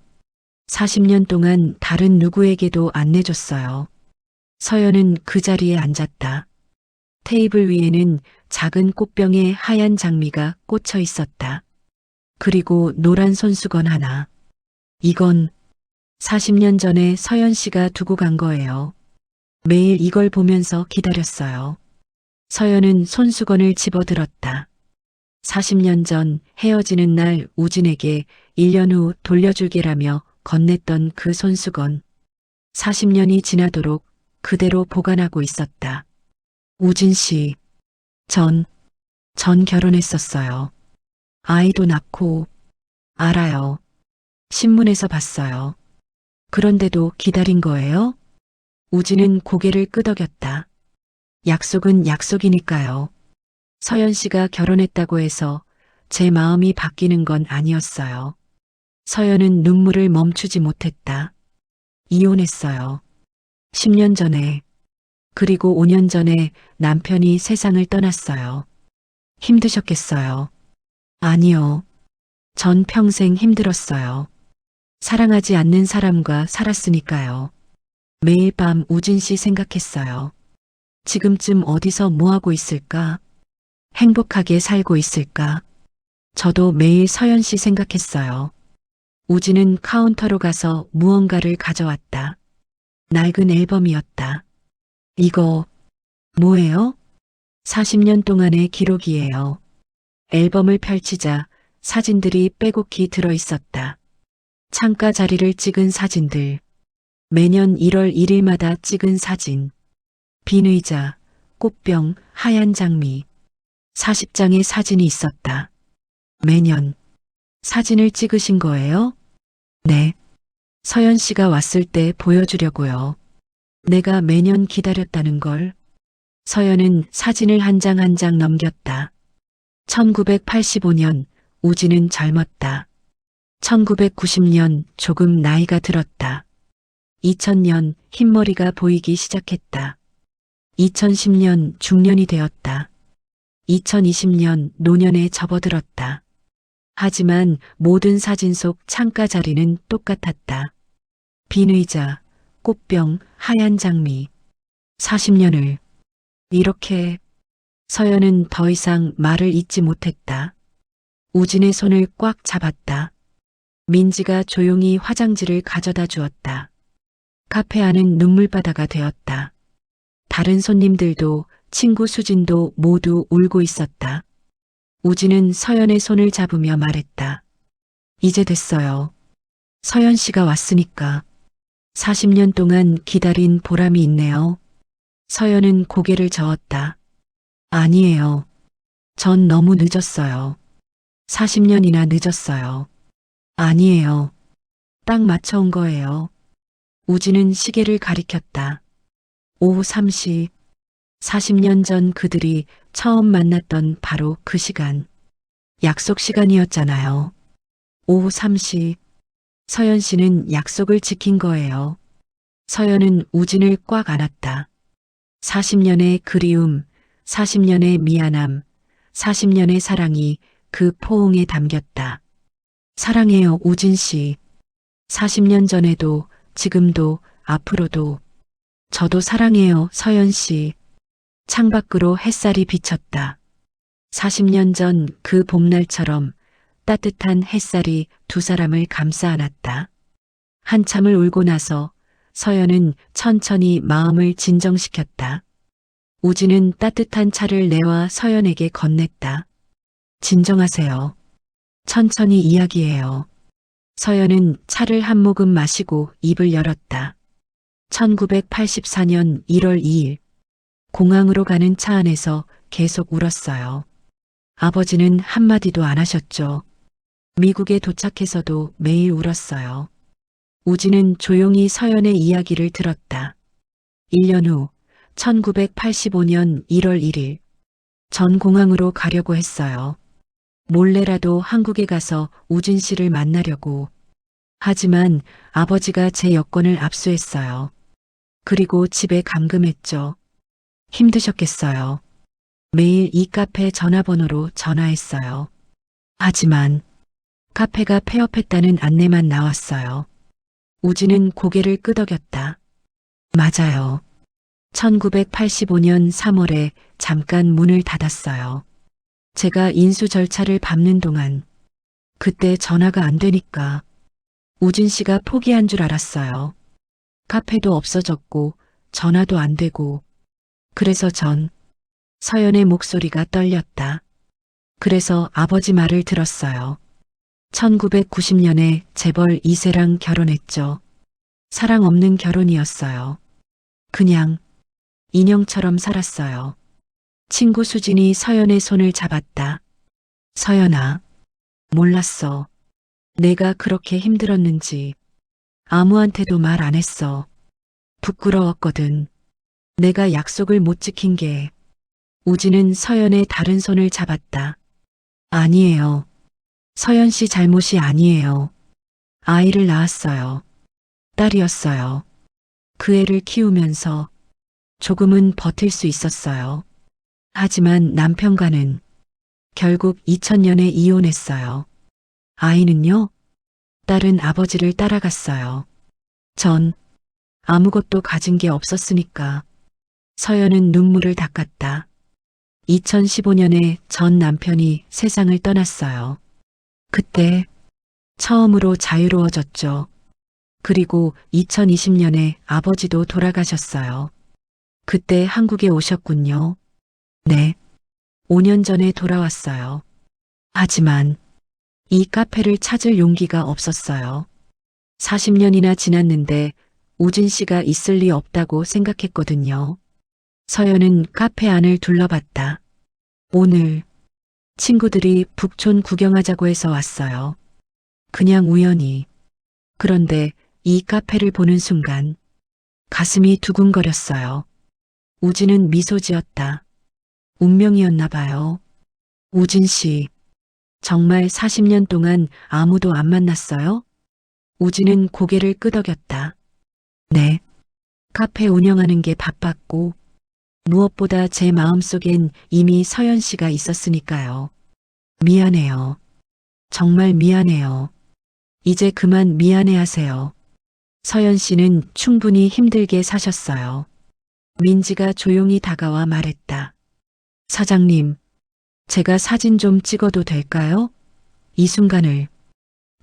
[SPEAKER 1] 40년 동안 다른 누구에게도 안 내줬어요. 서연은 그 자리에 앉았다. 테이블 위에는 작은 꽃병에 하얀 장미가 꽂혀 있었다. 그리고 노란 손수건 하나. 이건 40년 전에 서연 씨가 두고 간 거예요. 매일 이걸 보면서 기다렸어요. 서연은 손수건을 집어들었다. 40년 전 헤어지는 날 우진에게 1년 후 돌려줄게라며 건넸던 그 손수건. 40년이 지나도록 그대로 보관하고 있었다. 우진 씨, 전 결혼했었어요. 아이도 낳고. 알아요. 신문에서 봤어요. 그런데도 기다린 거예요? 우진은 고개를 끄덕였다. 약속은 약속이니까요. 서연 씨가 결혼했다고 해서 제 마음이 바뀌는 건 아니었어요. 서연은 눈물을 멈추지 못했다. 이혼했어요. 10년 전에. 그리고 5년 전에 남편이 세상을 떠났어요. 힘드셨겠어요. 아니요. 전 평생 힘들었어요. 사랑하지 않는 사람과 살았으니까요. 매일 밤 우진 씨 생각했어요. 지금쯤 어디서 뭐하고 있을까? 행복하게 살고 있을까? 저도 매일 서연 씨 생각했어요. 우진은 카운터로 가서 무언가를 가져왔다. 낡은 앨범이었다. 이거 뭐예요? 40년 동안의 기록이에요. 앨범을 펼치자 사진들이 빼곡히 들어 있었다. 창가 자리를 찍은 사진들. 매년 1월 1일마다 찍은 사진. 빈 의자, 꽃병, 하얀 장미. 40장의 사진이 있었다. 매년 사진을 찍으신 거예요? 네. 서연 씨가 왔을 때 보여주려고요. 내가 매년 기다렸다는 걸. 서연은 사진을 한 장 한 장 넘겼다. 1985년 우진은 젊었다. 1990년 조금 나이가 들었다. 2000년 흰머리가 보이기 시작했다. 2010년 중년이 되었다. 2020년 노년에 접어들었다. 하지만 모든 사진 속 창가 자리는 똑같았다. 빈 의자, 꽃병, 하얀 장미. 40년을. 이렇게. 서연은 더 이상 말을 잇지 못했다. 우진의 손을 꽉 잡았다. 민지가 조용히 화장지를 가져다 주었다. 카페 안은 눈물바다가 되었다. 다른 손님들도 친구 수진도 모두 울고 있었다. 우진은 서연의 손을 잡으며 말했다. 이제 됐어요. 서연 씨가 왔으니까. 40년 동안 기다린 보람이 있네요. 서연은 고개를 저었다. 아니에요. 전 너무 늦었어요. 40년이나 늦었어요. 아니에요. 딱 맞춰온 거예요. 우진은 시계를 가리켰다. 오후 3시. 40년 전 그들이 처음 만났던 바로 그 시간. 약속 시간이었잖아요. 오후 3시. 서연 씨는 약속을 지킨 거예요. 서연은 우진을 꽉 안았다. 40년의 그리움, 40년의 미안함, 40년의 사랑이 그 포옹에 담겼다. 사랑해요, 우진 씨. 40년 전에도, 지금도, 앞으로도. 저도 사랑해요, 서연 씨. 창밖으로 햇살이 비쳤다. 40년 전 그 봄날처럼 따뜻한 햇살이 두 사람을 감싸 안았다. 한참을 울고 나서 서연은 천천히 마음을 진정시켰다. 우진은 따뜻한 차를 내와 서연에게 건넸다. 진정하세요. 천천히 이야기해요. 서연은 차를 한 모금 마시고 입을 열었다. 1984년 1월 2일 공항으로 가는 차 안에서 계속 울었어요. 아버지는 한마디도 안 하셨죠. 미국에 도착해서도 매일 울었어요. 우진은 조용히 서연의 이야기를 들었다. 1년 후 1985년 1월 1일 전 공항으로 가려고 했어요. 몰래라도 한국에 가서 우진 씨를 만나려고. 하지만 아버지가 제 여권을 압수했어요. 그리고 집에 감금했죠. 힘드셨겠어요. 매일 이 카페 전화번호로 전화했어요. 하지만 카페가 폐업했다는 안내만 나왔어요. 우진은 고개를 끄덕였다. 맞아요. 1985년 3월에 잠깐 문을 닫았어요. 제가 인수 절차를 밟는 동안 그때 전화가 안 되니까 우진 씨가 포기한 줄 알았어요. 카페도 없어졌고 전화도 안 되고 그래서 전 서연의 목소리가 떨렸다. 그래서 아버지 말을 들었어요. 1990년에 재벌 2세랑 결혼했죠. 사랑 없는 결혼이었어요. 그냥 인형처럼 살았어요. 친구 수진이 서연의 손을 잡았다. 서연아, 몰랐어. 내가 그렇게 힘들었는지. 아무한테도 말 안 했어. 부끄러웠거든. 내가 약속을 못 지킨 게. 우진은 서연의 다른 손을 잡았다. 아니에요. 서연 씨 잘못이 아니에요. 아이를 낳았어요. 딸이었어요. 그 애를 키우면서 조금은 버틸 수 있었어요. 하지만 남편과는 결국 2000년에 이혼했어요. 아이는요? 딸은 아버지를 따라갔어요. 전 아무것도 가진 게 없었으니까. 서연은 눈물을 닦았다. 2015년에 전 남편이 세상을 떠났어요. 그때 처음으로 자유로워졌죠. 그리고 2020년에 아버지도 돌아가셨어요. 그때 한국에 오셨군요. 네. 5년 전에 돌아왔어요. 하지만 이 카페를 찾을 용기가 없었어요. 40년이나 지났는데 우진 씨가 있을 리 없다고 생각했거든요. 서연은 카페 안을 둘러봤다. 오늘 친구들이 북촌 구경하자고 해서 왔어요. 그냥 우연히. 그런데 이 카페를 보는 순간 가슴이 두근거렸어요. 우진은 미소 지었다. 운명이었나 봐요. 우진 씨, 정말 40년 동안 아무도 안 만났어요? 우진은 고개를 끄덕였다. 네. 카페 운영하는 게 바빴고 무엇보다 제 마음속엔 이미 서연 씨가 있었으니까요. 미안해요. 정말 미안해요. 이제 그만 미안해하세요. 서연 씨는 충분히 힘들게 사셨어요. 민지가 조용히 다가와 말했다. 사장님, 제가 사진 좀 찍어도 될까요? 이 순간을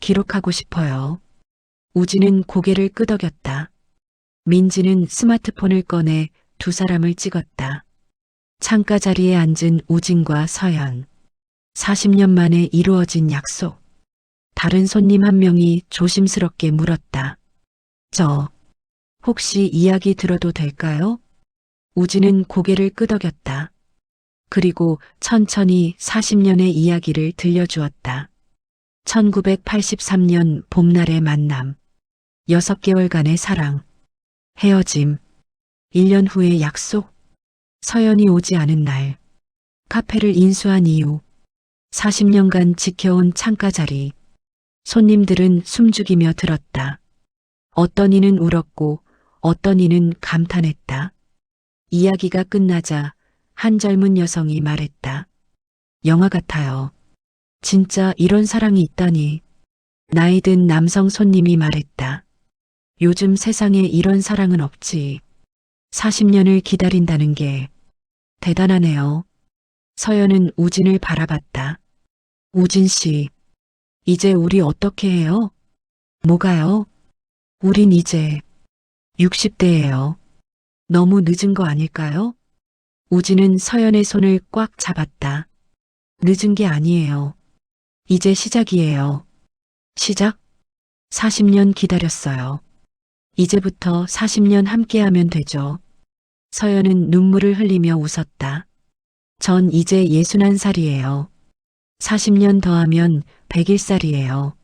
[SPEAKER 1] 기록하고 싶어요. 우진은 고개를 끄덕였다. 민지는 스마트폰을 꺼내 두 사람을 찍었다. 창가 자리에 앉은 우진과 서연. 40년 만에 이루어진 약속. 다른 손님 한 명이 조심스럽게 물었다. 저, 혹시 이야기 들어도 될까요? 우진은 고개를 끄덕였다. 그리고 천천히 40년의 이야기를 들려주었다. 1983년 봄날의 만남. 6개월간의 사랑. 헤어짐. 1년 후의 약속. 서연이 오지 않은 날. 카페를 인수한 이유. 40년간 지켜온 창가 자리. 손님들은 숨죽이며 들었다. 어떤 이는 울었고 어떤 이는 감탄했다. 이야기가 끝나자 한 젊은 여성이 말했다. 영화 같아요. 진짜 이런 사랑이 있다니. 나이 든 남성 손님이 말했다. 요즘 세상에 이런 사랑은 없지. 40년을 기다린다는 게 대단하네요. 서연은 우진을 바라봤다. 우진 씨, 이제 우리 어떻게 해요? 뭐가요? 우린 이제 60대예요. 너무 늦은 거 아닐까요? 우진은 서연의 손을 꽉 잡았다. 늦은 게 아니에요. 이제 시작이에요. 시작? 40년 기다렸어요. 이제부터 40년 함께하면 되죠. 서연은 눈물을 흘리며 웃었다. 전 이제 61살이에요. 40년 더하면 101살이에요.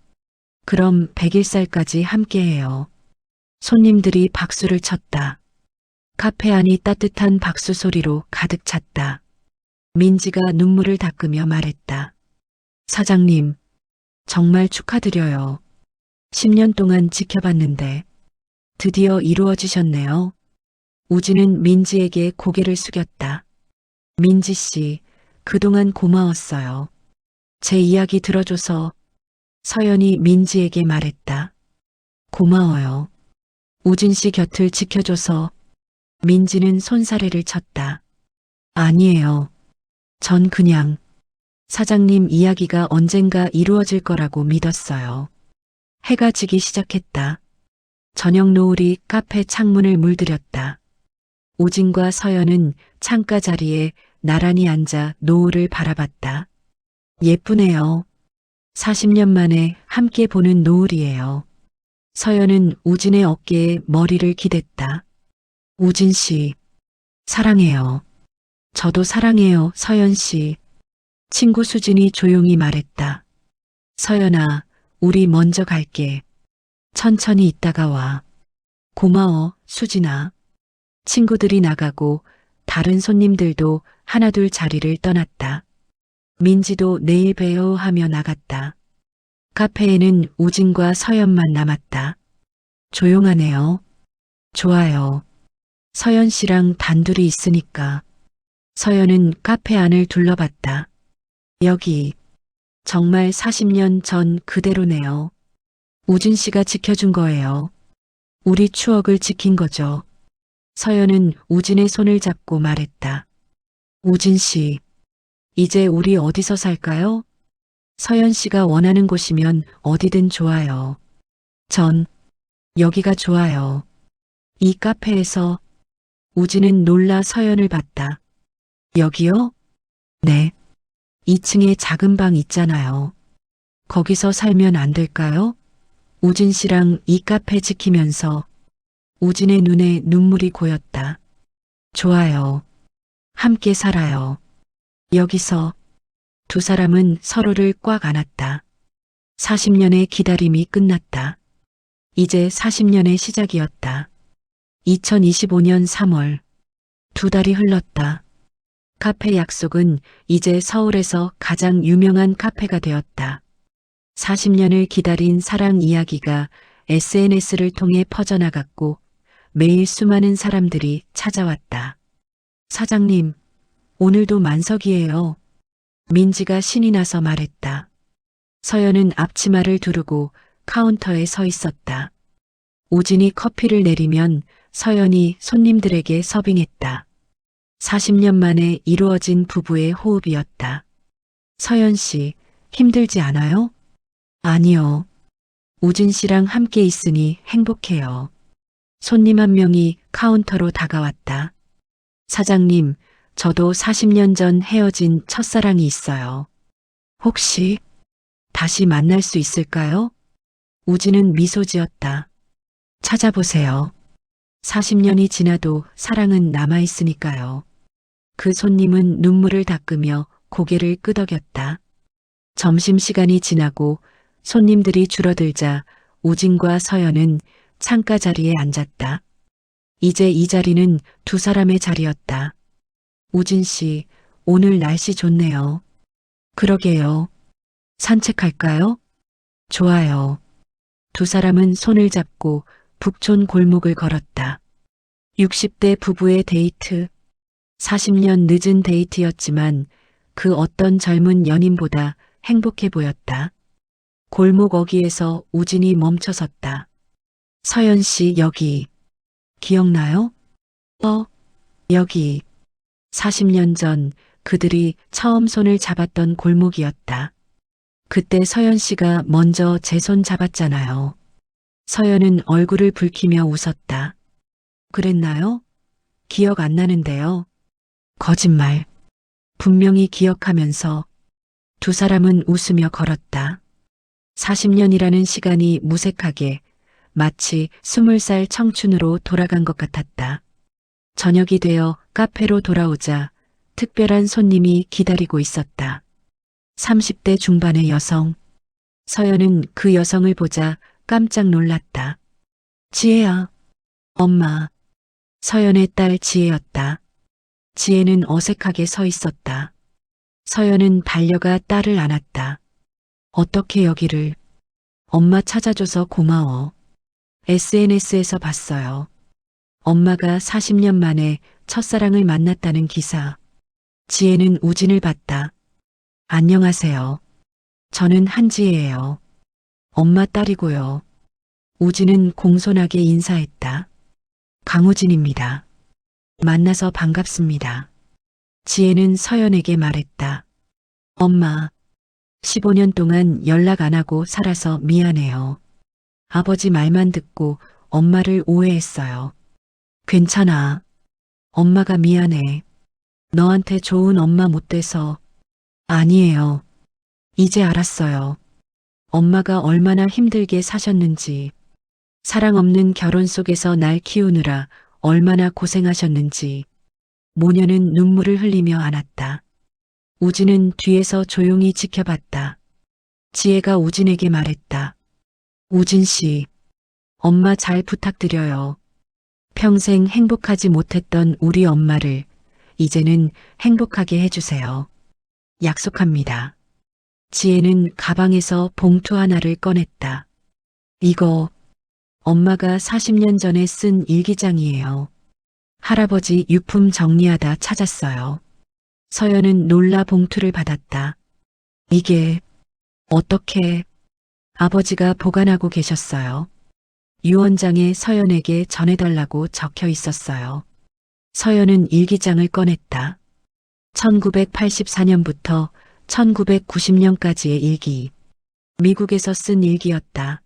[SPEAKER 1] 그럼 101살까지 함께해요. 손님들이 박수를 쳤다. 카페 안이 따뜻한 박수 소리로 가득 찼다. 민지가 눈물을 닦으며 말했다. 사장님, 정말 축하드려요. 10년 동안 지켜봤는데 드디어 이루어지셨네요. 우진은 민지에게 고개를 숙였다. 민지 씨, 그동안 고마웠어요. 제 이야기 들어줘서. 서연이 민지에게 말했다. 고마워요. 우진 씨 곁을 지켜줘서. 민지는 손사래를 쳤다. 아니에요. 전 그냥 사장님 이야기가 언젠가 이루어질 거라고 믿었어요. 해가 지기 시작했다. 저녁 노을이 카페 창문을 물들였다. 우진과 서연은 창가 자리에 나란히 앉아 노을을 바라봤다. 예쁘네요. 40년 만에 함께 보는 노을이에요. 서연은 우진의 어깨에 머리를 기댔다. 우진 씨, 사랑해요. 저도 사랑해요, 서연 씨. 친구 수진이 조용히 말했다. 서연아, 우리 먼저 갈게. 천천히 있다가 와. 고마워, 수진아. 친구들이 나가고 다른 손님들도 하나둘 자리를 떠났다. 민지도 내일 봬요 하며 나갔다. 카페에는 우진과 서연만 남았다. 조용하네요. 좋아요. 서연 씨랑 단둘이 있으니까. 서연은 카페 안을 둘러봤다. 여기 정말 40년 전 그대로네요. 우진 씨가 지켜준 거예요. 우리 추억을 지킨 거죠. 서연은 우진의 손을 잡고 말했다. 우진 씨, 이제 우리 어디서 살까요? 서연 씨가 원하는 곳이면 어디든 좋아요. 전 여기가 좋아요. 이 카페에서. 우진은 놀라 서연을 봤다. 여기요? 네. 2층에 작은 방 있잖아요. 거기서 살면 안 될까요? 우진 씨랑 이 카페 지키면서. 우진의 눈에 눈물이 고였다. 좋아요. 함께 살아요. 여기서. 두 사람은 서로를 꽉 안았다. 40년의 기다림이 끝났다. 이제 40년의 시작이었다. 2025년 3월. 두 달이 흘렀다. 카페 약속은 이제 서울에서 가장 유명한 카페가 되었다. 40년을 기다린 사랑 이야기가 SNS를 통해 퍼져나갔고 매일 수많은 사람들이 찾아왔다. 사장님, 오늘도 만석이에요. 민지가 신이 나서 말했다. 서연은 앞치마를 두르고 카운터에 서 있었다. 우진이 커피를 내리면 서연이 손님들에게 서빙했다. 40년 만에 이루어진 부부의 호흡이었다. 서연 씨, 힘들지 않아요? 아니요. 우진 씨랑 함께 있으니 행복해요. 손님 한 명이 카운터로 다가왔다. 사장님, 저도 40년 전 헤어진 첫사랑이 있어요. 혹시 다시 만날 수 있을까요? 우진은 미소 지었다. 찾아보세요. 40년이 지나도 사랑은 남아있으니까요. 그 손님은 눈물을 닦으며 고개를 끄덕였다. 점심시간이 지나고 손님들이 줄어들자 우진과 서연은 창가 자리에 앉았다. 이제 이 자리는 두 사람의 자리였다. 우진 씨, 오늘 날씨 좋네요. 그러게요. 산책할까요? 좋아요. 두 사람은 손을 잡고 북촌 골목을 걸었다. 60대 부부의 데이트. 40년 늦은 데이트였지만 그 어떤 젊은 연인보다 행복해 보였다. 골목 어귀에서 우진이 멈춰섰다. 서연 씨 여기 기억나요? 여기 40년 전 그들이 처음 손을 잡았던 골목이었다. 그때 서연 씨가 먼저 제 손 잡았잖아요. 서연은 얼굴을 붉히며 웃었다. 그랬나요? 기억 안 나는데요. 거짓말. 분명히 기억하면서 두 사람은 웃으며 걸었다. 40년이라는 시간이 무색하게 마치 20살 청춘으로 돌아간 것 같았다. 저녁이 되어 카페로 돌아오자 특별한 손님이 기다리고 있었다. 30대 중반의 여성. 서연은 그 여성을 보자 깜짝 놀랐다. 지혜야. 엄마. 서연의 딸 지혜였다. 지혜는 어색하게 서 있었다. 서연은 달려가 딸을 안았다. 어떻게 여기를? 엄마 찾아줘서 고마워. SNS에서 봤어요. 엄마가 40년 만에 첫사랑을 만났다는 기사. 지혜는 우진을 봤다. 안녕하세요. 저는 한지혜예요. 엄마 딸이고요. 우진은 공손하게 인사했다. 강우진입니다. 만나서 반갑습니다. 지혜는 서연에게 말했다. 엄마, 15년 동안 연락 안 하고 살아서 미안해요. 아버지 말만 듣고 엄마를 오해했어요. 괜찮아. 엄마가 미안해. 너한테 좋은 엄마 못 돼서. 아니에요. 이제 알았어요. 엄마가 얼마나 힘들게 사셨는지, 사랑 없는 결혼 속에서 날 키우느라 얼마나 고생하셨는지. 모녀는 눈물을 흘리며 안았다. 우진은 뒤에서 조용히 지켜봤다. 지혜가 우진에게 말했다. 우진 씨, 엄마 잘 부탁드려요. 평생 행복하지 못했던 우리 엄마를 이제는 행복하게 해주세요. 약속합니다. 지혜는 가방에서 봉투 하나를 꺼냈다. 이거 엄마가 40년 전에 쓴 일기장이에요. 할아버지 유품 정리하다 찾았어요. 서연은 놀라 봉투를 받았다. 이게 어떻게 아버지가 보관하고 계셨어요. 유언장에 서연에게 전해달라고 적혀 있었어요. 서연은 일기장을 꺼냈다. 1984년부터 1990년까지의 일기. 미국에서 쓴 일기였다.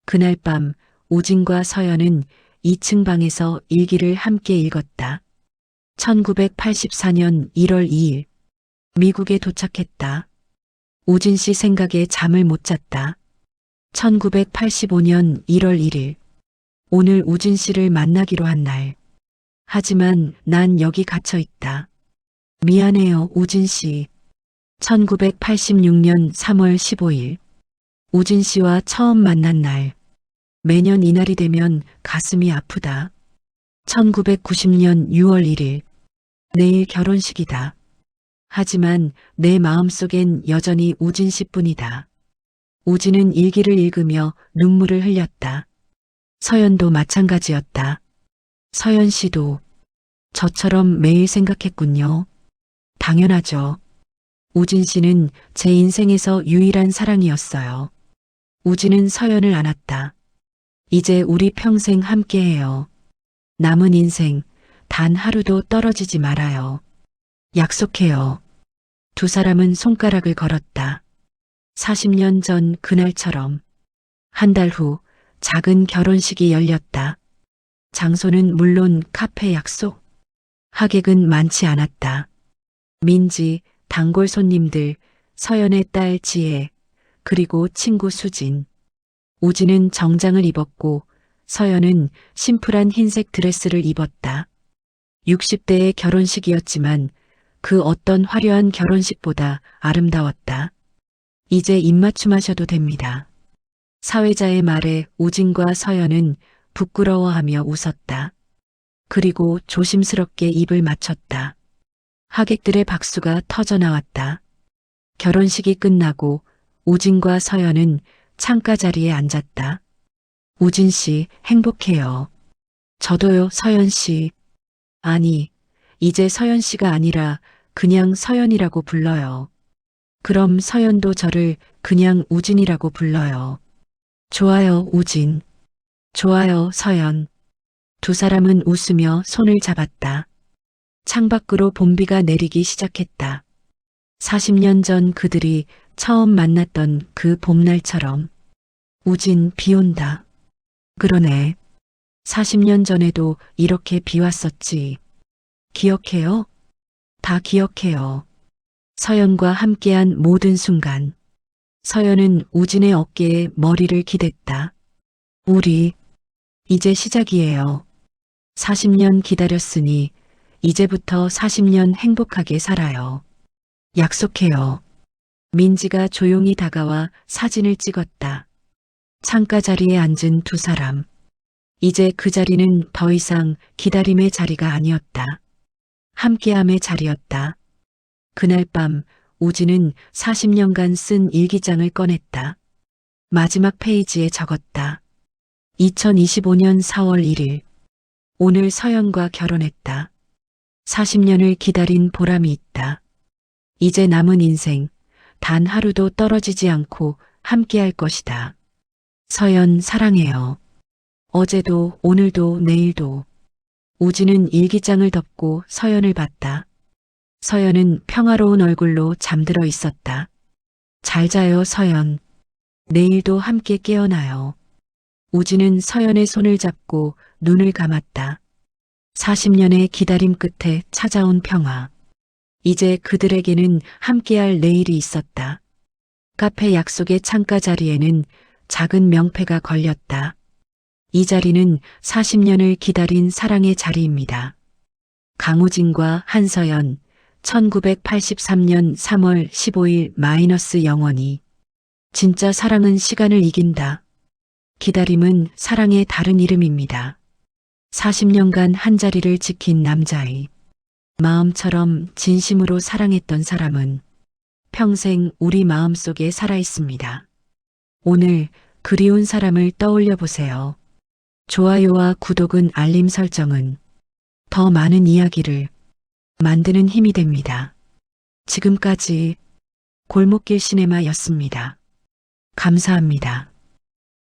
[SPEAKER 1] 그날 밤 우진과 서연은 2층 방에서 일기를 함께 읽었다. 1984년 1월 2일. 미국에 도착했다. 우진 씨 생각에 잠을 못 잤다. 1985년 1월 1일. 오늘 우진 씨를 만나기로 한 날. 하지만 난 여기 갇혀 있다. 미안해요, 우진 씨. 1986년 3월 15일. 우진 씨와 처음 만난 날. 매년 이날이 되면 가슴이 아프다. 1990년 6월 1일. 내일 결혼식이다. 하지만 내 마음속엔 여전히 우진 씨뿐이다. 우진은 일기를 읽으며 눈물을 흘렸다. 서연도 마찬가지였다. 서연 씨도 저처럼 매일 생각했군요. 당연하죠. 우진 씨는 제 인생에서 유일한 사랑이었어요. 우진은 서연을 안았다. 이제 우리 평생 함께해요. 남은 인생 단 하루도 떨어지지 말아요. 약속해요. 두 사람은 손가락을 걸었다. 40년 전 그날처럼. 한 달 후 작은 결혼식이 열렸다. 장소는 물론 카페 약속. 하객은 많지 않았다. 민지, 단골 손님들, 서연의 딸 지혜, 그리고 친구 수진. 우진은 정장을 입었고 서연은 심플한 흰색 드레스를 입었다. 60대의 결혼식이었지만 그 어떤 화려한 결혼식보다 아름다웠다. 이제 입맞춤하셔도 됩니다. 사회자의 말에 우진과 서연은 부끄러워하며 웃었다. 그리고 조심스럽게 입을 맞췄다. 하객들의 박수가 터져 나왔다. 결혼식이 끝나고 우진과 서연은 창가 자리에 앉았다. 우진 씨, 행복해요. 저도요, 서연 씨. 아니, 이제 서연 씨가 아니라 그냥 서연이라고 불러요. 그럼 서연도 저를 그냥 우진이라고 불러요. 좋아요, 우진. 좋아요, 서연. 두 사람은 웃으며 손을 잡았다. 창밖으로 봄비가 내리기 시작했다. 40년 전 그들이 처음 만났던 그 봄날처럼. 우진, 비 온다. 그러네. 40년 전에도 이렇게 비 왔었지. 기억해요? 다 기억해요. 서연과 함께한 모든 순간. 서연은 우진의 어깨에 머리를 기댔다. 우리, 이제 시작이에요. 40년 기다렸으니, 이제부터 40년 행복하게 살아요. 약속해요. 민지가 조용히 다가와 사진을 찍었다. 창가 자리에 앉은 두 사람. 이제 그 자리는 더 이상 기다림의 자리가 아니었다. 함께함의 자리였다. 그날 밤 우진은 40년간 쓴 일기장을 꺼냈다. 마지막 페이지에 적었다. 2025년 4월 1일. 오늘 서연과 결혼했다. 40년을 기다린 보람이 있다. 이제 남은 인생 단 하루도 떨어지지 않고 함께할 것이다. 서연, 사랑해요. 어제도 오늘도 내일도. 우진은 일기장을 덮고 서연을 봤다. 서연은 평화로운 얼굴로 잠들어 있었다. 잘 자요, 서연. 내일도 함께 깨어나요. 우진은 서연의 손을 잡고 눈을 감았다. 40년의 기다림 끝에 찾아온 평화. 이제 그들에게는 함께할 내일이 있었다. 카페 약속의 창가 자리에는 작은 명패가 걸렸다. 이 자리는 40년을 기다린 사랑의 자리입니다. 강우진과 한서연, 1983년 3월 15일 -영원히. 진짜 사랑은 시간을 이긴다. 기다림은 사랑의 다른 이름입니다. 40년간 한 자리를 지킨 남자의 마음처럼 진심으로 사랑했던 사람은 평생 우리 마음속에 살아 있습니다. 오늘 그리운 사람을 떠올려 보세요. 좋아요와 구독은 알림 설정은 더 많은 이야기를 만드는 힘이 됩니다. 지금까지 골목길 시네마였습니다. 감사합니다.